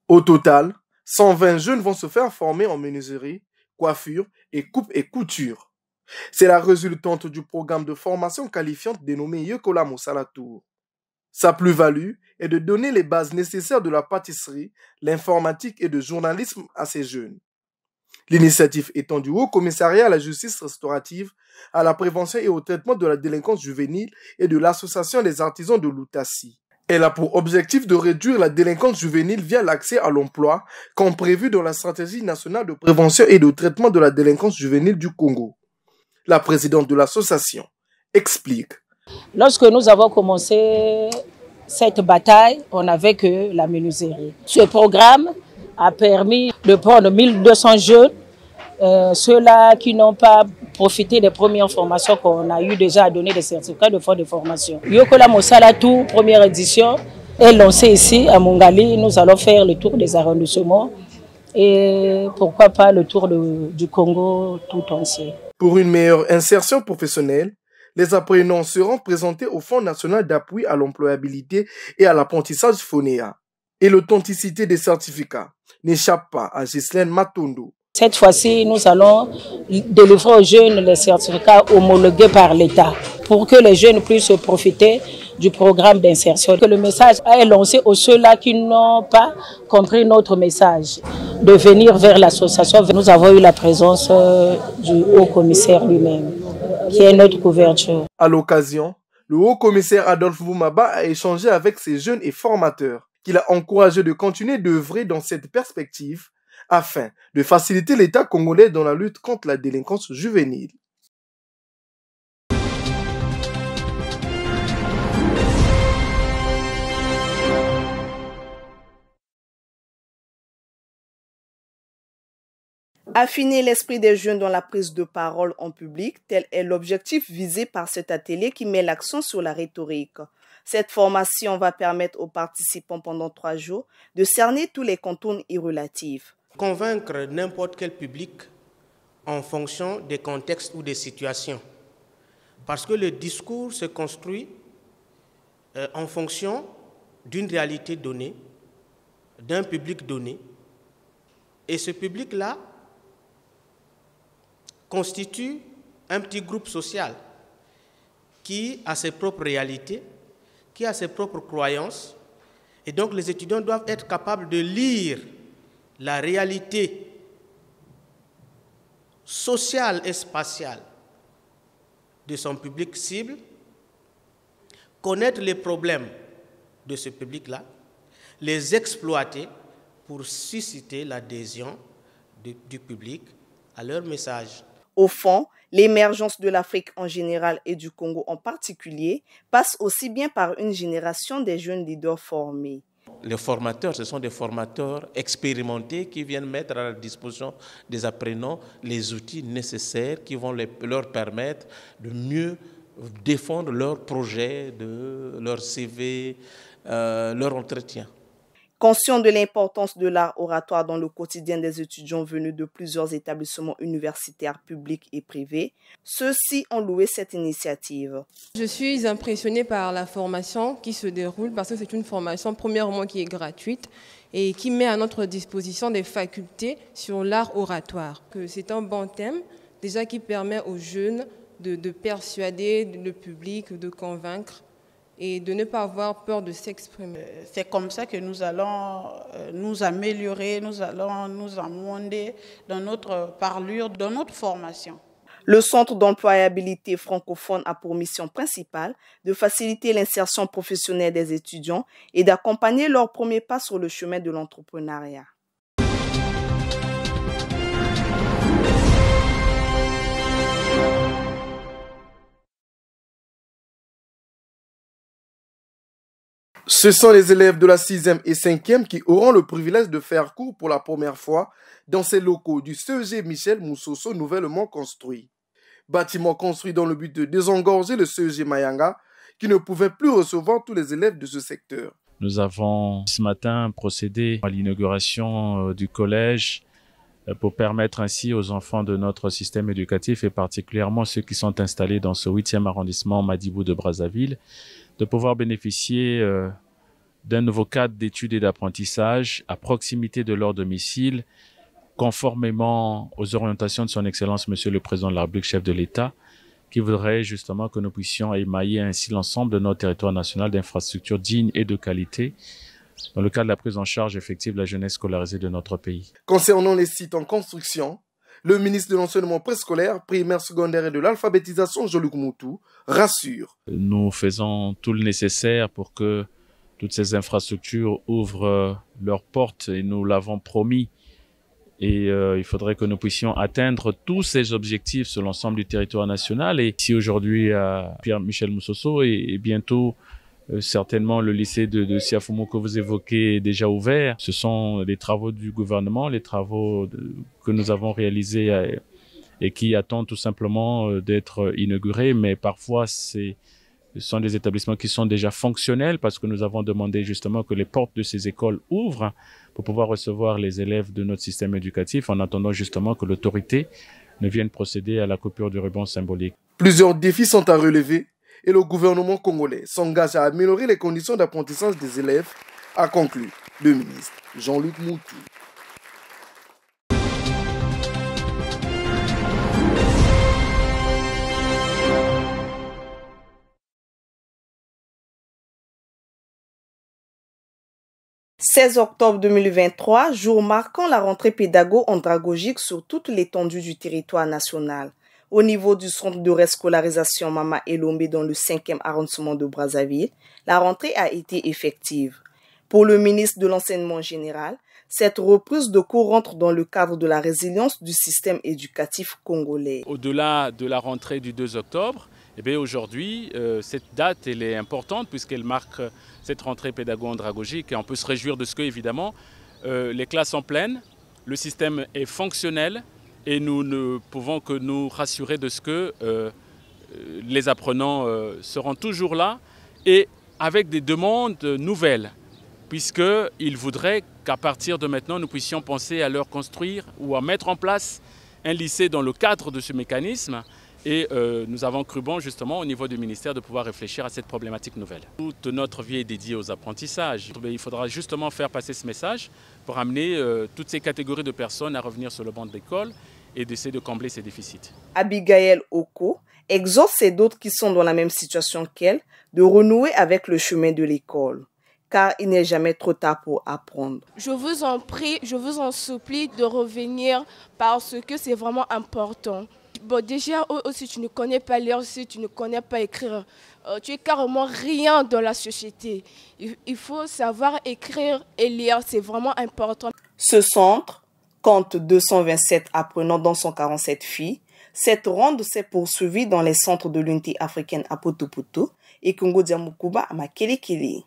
Au total, 120 jeunes vont se faire former en menuiserie, coiffure et coupe et couture. C'est la résultante du programme de formation qualifiante dénommé Yekola Mosala Tour. Sa plus-value est de donner les bases nécessaires de la pâtisserie, l'informatique et le journalisme à ces jeunes. L'initiative étant du Haut Commissariat à la justice restaurative, à la prévention et au traitement de la délinquance juvénile et de l'Association des artisans de l'Outassi. Elle a pour objectif de réduire la délinquance juvénile via l'accès à l'emploi, comme prévu dans la stratégie nationale de prévention et de traitement de la délinquance juvénile du Congo. La présidente de l'association explique. Lorsque nous avons commencé cette bataille, on n'avait que la menuiserie. Ce programme a permis de prendre 1200 jeunes, ceux-là qui n'ont pas profité des premières formations qu'on a eu déjà à donner des certificats de fin de formation. Yekola Mosala Tour, première édition, est lancée ici à Mongali. Nous allons faire le tour des arrondissements et pourquoi pas le tour du Congo tout entier. Pour une meilleure insertion professionnelle, les apprenants seront présentés au Fonds national d'appui à l'employabilité et à l'apprentissage FONEA. Et l'authenticité des certificats n'échappe pas à Ghislaine Matondo. Cette fois-ci, nous allons délivrer aux jeunes les certificats homologués par l'État pour que les jeunes puissent profiter du programme d'insertion. Que le message est lancé aux ceux-là qui n'ont pas compris notre message, de venir vers l'association. Nous avons eu la présence du haut-commissaire lui-même, qui est notre couverture. À l'occasion, le haut-commissaire Adolphe Boumaba a échangé avec ces jeunes et formateurs, qu'il a encouragé de continuer d'œuvrer dans cette perspective afin de faciliter l'État congolais dans la lutte contre la délinquance juvénile. Affiner l'esprit des jeunes dans la prise de parole en public, tel est l'objectif visé par cet atelier qui met l'accent sur la rhétorique. Cette formation va permettre aux participants pendant 3 jours de cerner tous les contours irrelatifs. Convaincre n'importe quel public en fonction des contextes ou des situations. Parce que le discours se construit en fonction d'une réalité donnée, d'un public donné. Et ce public-là constitue un petit groupe social qui a ses propres réalités, qui a ses propres croyances. Et donc les étudiants doivent être capables de lire la réalité sociale et spatiale de son public cible, connaître les problèmes de ce public-là, les exploiter pour susciter l'adhésion du public à leur message. Au fond, l'émergence de l'Afrique en général et du Congo en particulier passe aussi bien par une génération des jeunes leaders formés. Les formateurs, ce sont des formateurs expérimentés qui viennent mettre à la disposition des apprenants les outils nécessaires qui vont leur permettre de mieux défendre leurs projets, leur CV, leur entretien. Conscient de l'importance de l'art oratoire dans le quotidien des étudiants venus de plusieurs établissements universitaires publics et privés, ceux-ci ont loué cette initiative. Je suis impressionnée par la formation qui se déroule parce que c'est une formation premièrement qui est gratuite et qui met à notre disposition des facultés sur l'art oratoire. C'est un bon thème déjà qui permet aux jeunes de persuader le public, de convaincre et de ne pas avoir peur de s'exprimer. C'est comme ça que nous allons nous améliorer, nous allons nous amender dans notre parlure, dans notre formation. Le Centre d'employabilité francophone a pour mission principale de faciliter l'insertion professionnelle des étudiants et d'accompagner leurs premiers pas sur le chemin de l'entrepreneuriat. Ce sont les élèves de la 6e et 5e qui auront le privilège de faire cours pour la première fois dans ces locaux du CEG Michel Moussoso nouvellement construit. Bâtiment construit dans le but de désengorger le CEG Mayanga qui ne pouvait plus recevoir tous les élèves de ce secteur. Nous avons ce matin procédé à l'inauguration du collège pour permettre ainsi aux enfants de notre système éducatif et particulièrement ceux qui sont installés dans ce 8e arrondissement Madibou de Brazzaville de pouvoir bénéficier d'un nouveau cadre d'études et d'apprentissage à proximité de leur domicile, conformément aux orientations de son Excellence Monsieur le Président de la République, chef de l'État, qui voudrait justement que nous puissions émailler ainsi l'ensemble de notre territoire national d'infrastructures dignes et de qualité dans le cadre de la prise en charge effective de la jeunesse scolarisée de notre pays. Concernant les sites en construction, le ministre de l'enseignement préscolaire, primaire, secondaire et de l'alphabétisation, Jean-Luc Moutou, rassure. Nous faisons tout le nécessaire pour que toutes ces infrastructures ouvrent leurs portes et nous l'avons promis. Et il faudrait que nous puissions atteindre tous ces objectifs sur l'ensemble du territoire national. Et ici aujourd'hui à Pierre-Michel Moussoso et bientôt certainement le lycée de Siafumo que vous évoquez est déjà ouvert. Ce sont les travaux du gouvernement, les travaux que nous avons réalisés et qui attendent tout simplement d'être inaugurés. Mais parfois ce sont des établissements qui sont déjà fonctionnels parce que nous avons demandé justement que les portes de ces écoles ouvrent pour pouvoir recevoir les élèves de notre système éducatif en attendant justement que l'autorité ne vienne procéder à la coupure du ruban symbolique. Plusieurs défis sont à relever et le gouvernement congolais s'engage à améliorer les conditions d'apprentissage des élèves, a conclu le ministre Jean-Luc Moutou. « 16 octobre 2023, jour marquant la rentrée pédago-andragogique sur toute l'étendue du territoire national. Au niveau du centre de rescolarisation Mama Elombe dans le 5e arrondissement de Brazzaville, la rentrée a été effective. Pour le ministre de l'Enseignement général, cette reprise de cours rentre dans le cadre de la résilience du système éducatif congolais. Au-delà de la rentrée du 2 octobre, aujourd'hui, cette date elle est importante puisqu'elle marque cette rentrée pédago-andragogique et on peut se réjouir de ce que, évidemment, les classes sont pleines, le système est fonctionnel et nous ne pouvons que nous rassurer de ce que les apprenants seront toujours là et avec des demandes nouvelles puisqu'ils voudraient qu'à partir de maintenant, nous puissions penser à leur construire ou à mettre en place un lycée dans le cadre de ce mécanisme. Et nous avons cru bon justement au niveau du ministère de pouvoir réfléchir à cette problématique nouvelle. Toute notre vie est dédiée aux apprentissages. Il faudra justement faire passer ce message pour amener toutes ces catégories de personnes à revenir sur le banc de l'école et d'essayer de combler ces déficits. Abigail Oko exhorte et d'autres qui sont dans la même situation qu'elle de renouer avec le chemin de l'école. Car il n'est jamais trop tard pour apprendre. Je vous en prie, je vous en supplie de revenir parce que c'est vraiment important. Bon, déjà, si tu ne connais pas lire, si tu ne connais pas écrire, tu es carrément rien dans la société. Il faut savoir écrire et lire, c'est vraiment important. Ce centre compte 227 apprenants dont 147 filles. Cette ronde s'est poursuivie dans les centres de l'unité africaine à Poto Poto et Congo Diamukuba à Makelekele.